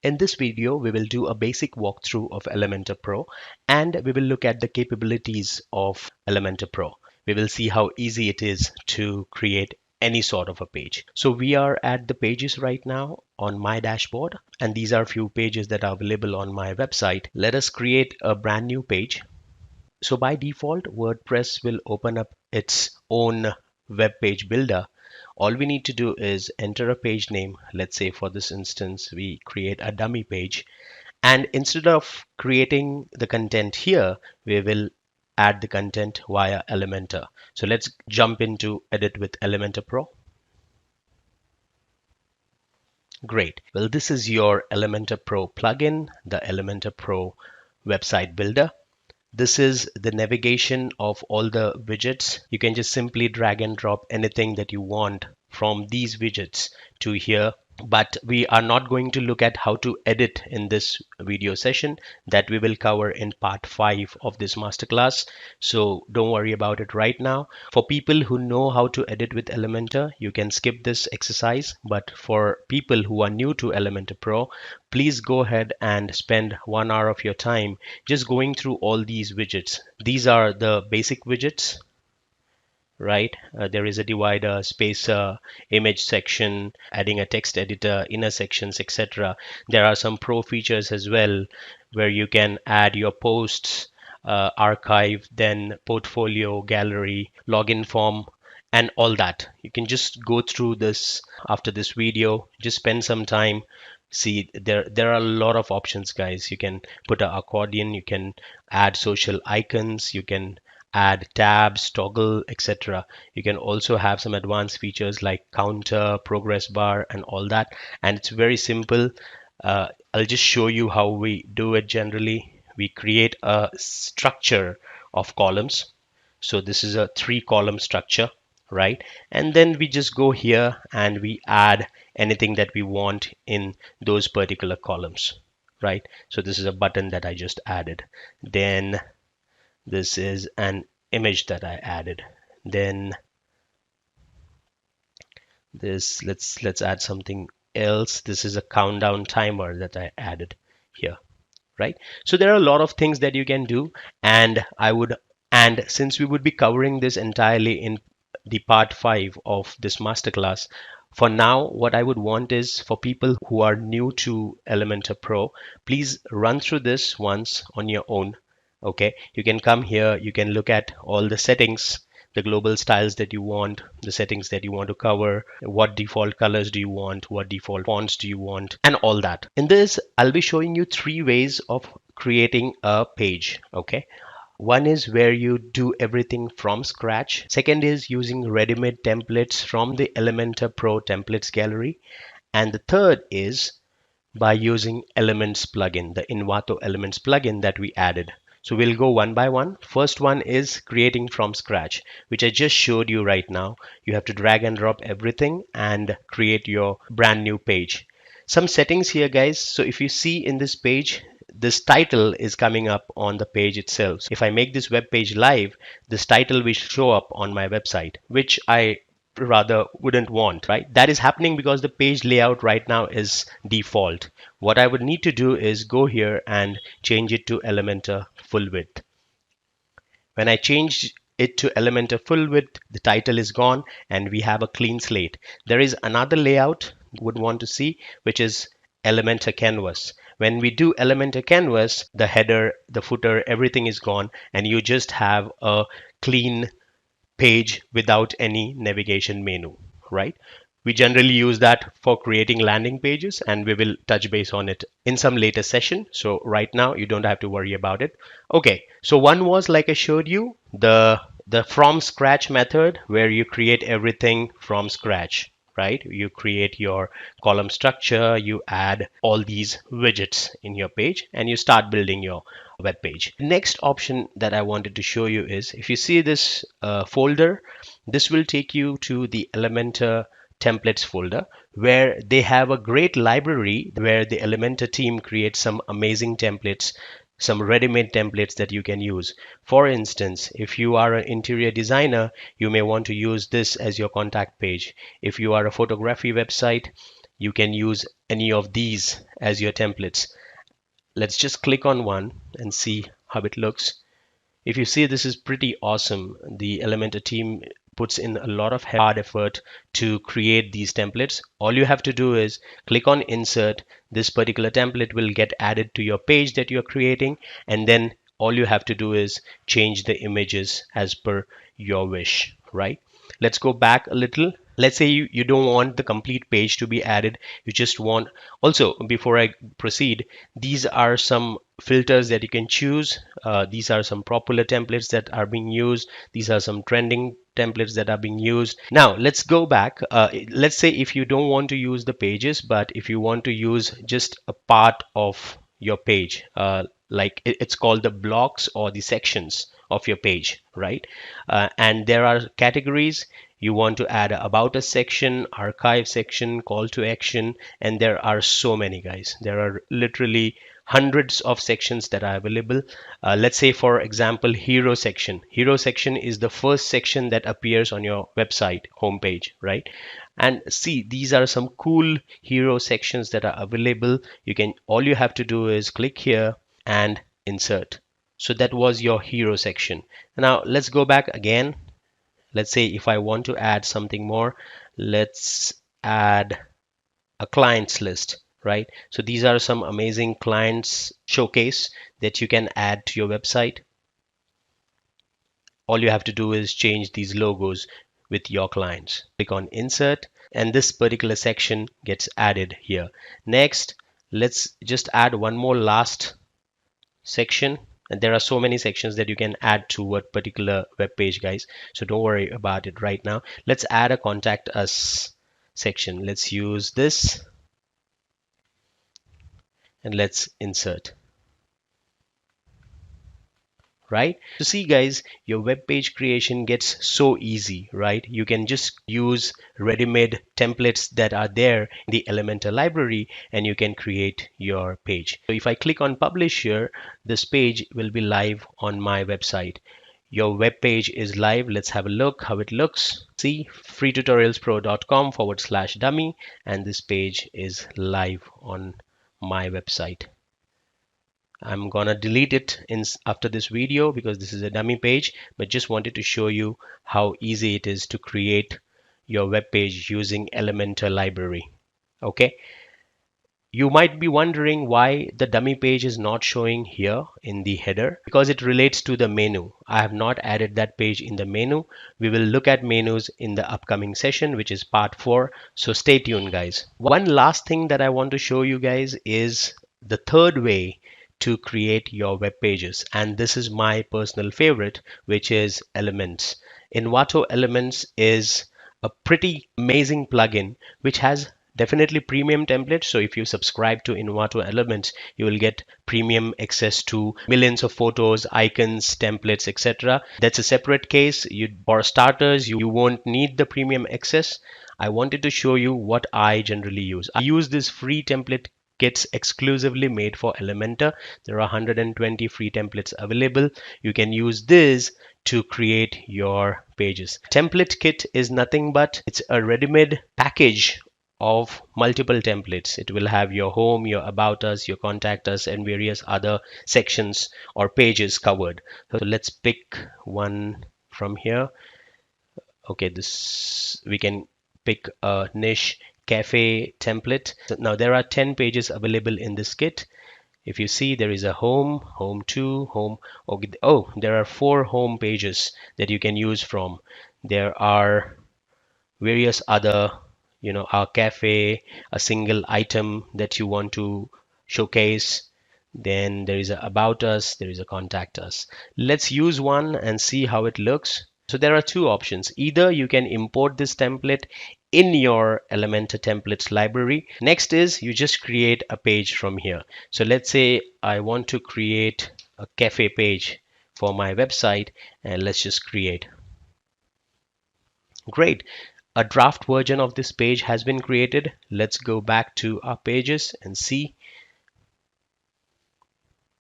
In this video, we will do a basic walkthrough of Elementor Pro and we will look at the capabilities of Elementor Pro. We will see how easy it is to create any sort of a page. So we are at the pages right now on my dashboard, and these are few pages that are available on my website. Let us create a brand new page. So by default, WordPress will open up its own web page builder. All we need to do is enter a page name. Let's say for this instance, we create a dummy page. And instead of creating the content here, we will add the content via Elementor. So let's jump into Edit with Elementor Pro. Great. Well, this is your Elementor Pro plugin, the Elementor Pro website builder. This is the navigation of all the widgets. You can just simply drag and drop anything that you want from these widgets to here. But we are not going to look at how to edit in this video session. That we will cover in part 5 of this masterclass. So don't worry about it right now. For people who know how to edit with Elementor, you can skip this exercise. But for people who are new to Elementor Pro, please go ahead and spend 1 hour of your time just going through all these widgets. These are the basic widgets. Right, there is a divider, spacer, image section, adding a text editor, inner sections, etc. There are some pro features as well where you can add your posts, archive, then portfolio, gallery, login form, and all that. You can just go through this after this video. Just spend some time. See, there are a lot of options, guys. You can put an accordion, you can add social icons, you can add tabs, toggle, etc. You can also have some advanced features like counter, progress bar, and all that. And it's very simple. I'll just show you how we do it generally. We create a structure of columns. So this is a 3-column structure, right? And then we just go here and we add anything that we want in those particular columns, right? So this is a button that I just added. Then this is an image that I added. Then this, let's add something else. This is a countdown timer that I added here, right? So there are a lot of things that you can do, and since we would be covering this entirely in the part 5 of this masterclass, for now, what I would want is for people who are new to Elementor Pro, please run through this once on your own. Okay, you can come here, you can look at all the settings, the global styles that you want, the settings that you want to cover, what default colors do you want, what default fonts do you want, and all that. In this, I'll be showing you 3 ways of creating a page. Okay, one is where you do everything from scratch. Second is using ready-made templates from the Elementor Pro templates gallery. And the third is by using Elements plugin, the Envato Elements plugin that we added. So we'll go one by one. First one is creating from scratch, which I just showed you right now. You have to drag and drop everything and create your brand new page. Some settings here, guys. So if you see in this page, this title is coming up on the page itself. So if I make this web page live, this title will show up on my website, which I rather wouldn't want, right? That is happening because the page layout right now is default. What I would need to do is go here and change it to Elementor full width. When I change it to Elementor full width, the title is gone and we have a clean slate. There is another layout you would want to see, which is Elementor canvas. When we do Elementor canvas, the header, the footer, everything is gone and you just have a clean page without any navigation menu, right? We generally use that for creating landing pages, and we will touch base on it in some later session. So right now you don't have to worry about it. Okay, so one was, like I showed you, the from scratch method, where you create everything from scratch, right? You create your column structure, you add all these widgets in your page, and you start building your web page. Next option that I wanted to show you is, if you see this folder, this will take you to the Elementor templates folder, where they have a great library where the Elementor team creates some amazing templates, some ready-made templates that you can use. For instance, if you are an interior designer, you may want to use this as your contact page. If you are a photography website, you can use any of these as your templates. Let's just click on one and see how it looks. If you see, this is pretty awesome. The Elementor team puts in a lot of hard effort to create these templates. All you have to do is click on insert. This particular template will get added to your page that you're creating, and then all you have to do is change the images as per your wish, right? Let's go back a little. Let's say you don't want the complete page to be added. You just want, also before I proceed, these are some filters that you can choose. These are some popular templates that are being used. These are some trending templates that are being used. Now let's go back. Let's say if you don't want to use the pages, but if you want to use just a part of your page, like it's called the blocks or the sections of your page, right? And there are categories. You want to add about us section, archive section, call to action, and there are so many, guys. There are literally hundreds of sections that are available. Let's say, for example, hero section. Hero section is the first section that appears on your website homepage, right? And see, these are some cool hero sections that are available. You can, all you have to do is click here and insert. So that was your hero section. Now let's go back again. Let's say if I want to add something more, let's add a clients list, right? So these are some amazing clients showcase that you can add to your website. All you have to do is change these logos with your clients. Click on insert, and this particular section gets added here. Next, let's just add one more last section. And there are so many sections that you can add to a particular web page, guys, so don't worry about it right now. Let's add a contact us section. Let's use this, and let's insert. Right? So see, guys, your web page creation gets so easy, right? You can just use ready-made templates that are there in the Elementor library, and you can create your page. So if I click on publish here, this page will be live on my website. Your web page is live. Let's have a look how it looks. See, freetutorialspro.com/dummy, and this page is live on my website. I'm gonna delete it after this video because this is a dummy page, but just wanted to show you how easy it is to create your web page using Elementor library. Okay, you might be wondering why the dummy page is not showing here in the header, because it relates to the menu. I have not added that page in the menu. We will look at menus in the upcoming session, which is part 4. So stay tuned, guys. One last thing that I want to show you guys is the third way to create your web pages. And this is my personal favorite, which is Elements. Envato Elements is a pretty amazing plugin which has definitely premium templates. So if you subscribe to Envato Elements, you will get premium access to millions of photos, icons, templates, etc. That's a separate case. For starters, you won't need the premium access. I wanted to show you what I generally use. I use this free template kits exclusively made for Elementor. There are 120 free templates available. You can use this to create your pages. Template kit is nothing but it's a ready-made package of multiple templates. It will have your home, your about us, your contact us, and various other sections or pages covered. So let's pick one from here. Okay, this we can pick a niche cafe template. So now there are 10 pages available in this kit. If you see, there is a home, home 2, home. Okay, oh, there are 4 home pages that you can use from. There are various other, a cafe, a single item that you want to showcase. Then there is a about us, there is a contact us. Let's use one and see how it looks. So there are 2 options. Either you can import this template in your Elementor templates library. Next is you just create a page from here. So let's say I want to create a cafe page for my website, and let's just create. Great. A draft version of this page has been created. Let's go back to our pages and see.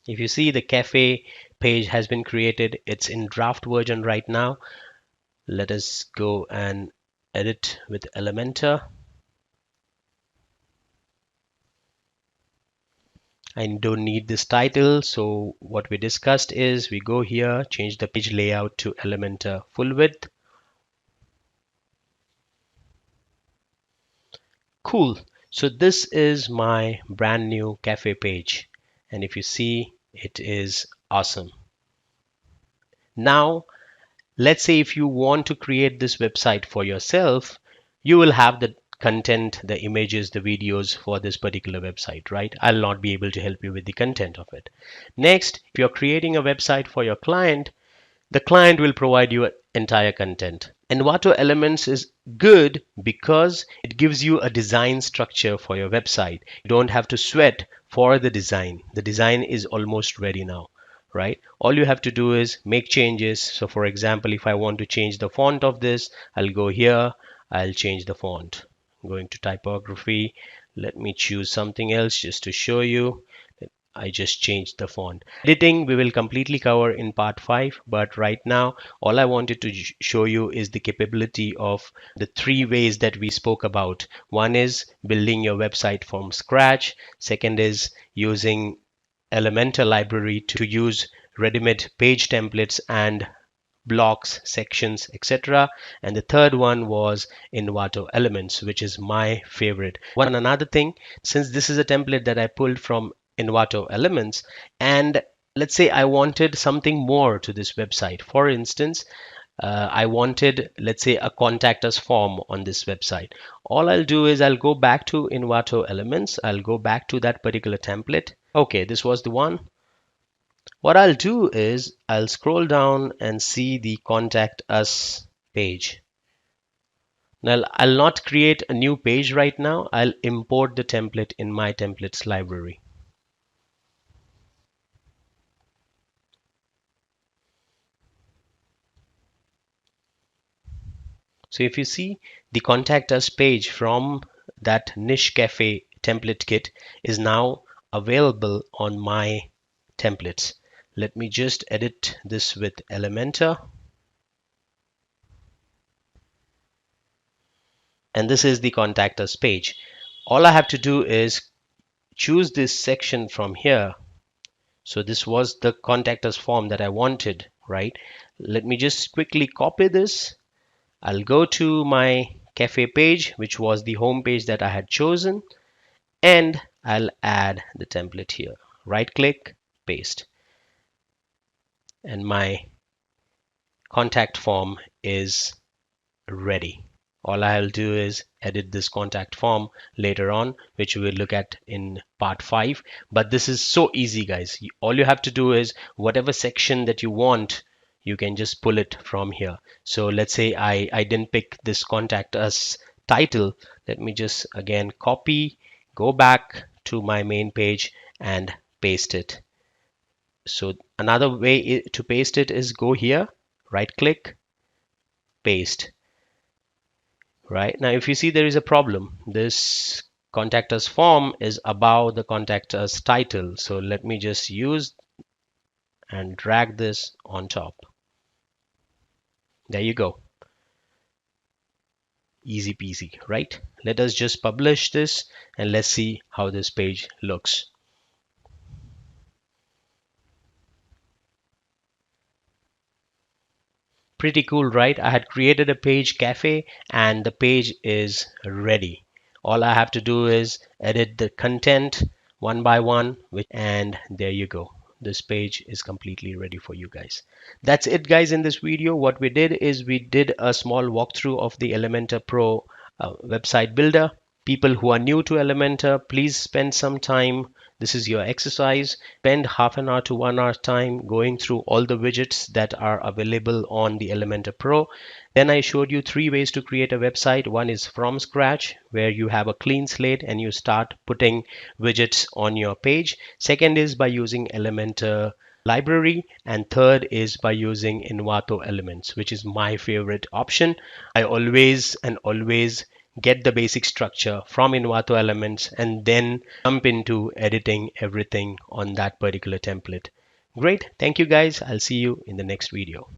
If you see, the cafe page has been created. It's in draft version right now. Let us go and edit with Elementor. I don't need this title. So what we discussed is we go here, change the page layout to Elementor full width. Cool. So this is my brand new cafe page. And if you see, it is awesome. Now, let's say if you want to create this website for yourself, you will have the content, the images, the videos for this particular website, right? I'll not be able to help you with the content of it. Next, if you're creating a website for your client, the client will provide you entire content. Envato Elements is good because it gives you a design structure for your website. You don't have to sweat for the design. The design is almost ready now, right? All you have to do is make changes. So for example, if I want to change the font of this, I'll go here, I'll change the font. I'm going to typography. Let me choose something else just to show you. I just changed the font. Editing we will completely cover in part 5, but right now all I wanted to show you is the capability of the three ways that we spoke about. One is building your website from scratch. Second is using Elementor library to use ready-made page templates and blocks, sections, etc. And the third one was Envato Elements, which is my favorite. One another thing, since this is a template that I pulled from Envato Elements, and let's say I wanted something more to this website. For instance, I wanted, let's say, a contact us form on this website. All I'll do is I'll go back to Envato Elements. I'll go back to that particular template. Okay, this was the one. What I'll do is I'll scroll down and see the contact us page. Now I'll not create a new page right now. I'll import the template in my templates library. So if you see, the contact us page from that niche cafe template kit is now available on my templates. Let me just edit this with Elementor. And this is the contact us page. All I have to do is choose this section from here. So this was the contact us form that I wanted, right? Let me just quickly copy this. I'll go to my cafe page, which was the home page that I had chosen, and I'll add the template here. Right click, paste. And my contact form is ready. All I'll do is edit this contact form later on, which we'll look at in part 5. But this is so easy, guys. All you have to do is whatever section that you want, you can just pull it from here. So let's say I didn't pick this contact us title. Let me just again copy, go back to my main page and paste it. So another way to paste it is go here, right click, paste. Right now, if you see, there is a problem. This contact us form is above the contact us title. So let me just use and drag this on top. There you go. Easy peasy, right? Let us just publish this and let's see how this page looks. Pretty cool, right? I had created a page cafe and the page is ready. All I have to do is edit the content one by one, and there you go. This page is completely ready for you guys. That's it, guys. In this video, what we did is we did a small walkthrough of the Elementor Pro website builder. People who are new to Elementor, please spend some time. This is your exercise. Spend half an hour to 1 hour time going through all the widgets that are available on the Elementor Pro. Then I showed you 3 ways to create a website. One is from scratch, where you have a clean slate and you start putting widgets on your page. Second is by using Elementor library, and third is by using Envato Elements, which is my favorite option. I always get the basic structure from Envato Elements and then jump into editing everything on that particular template. Great. Thank you, guys. I'll see you in the next video.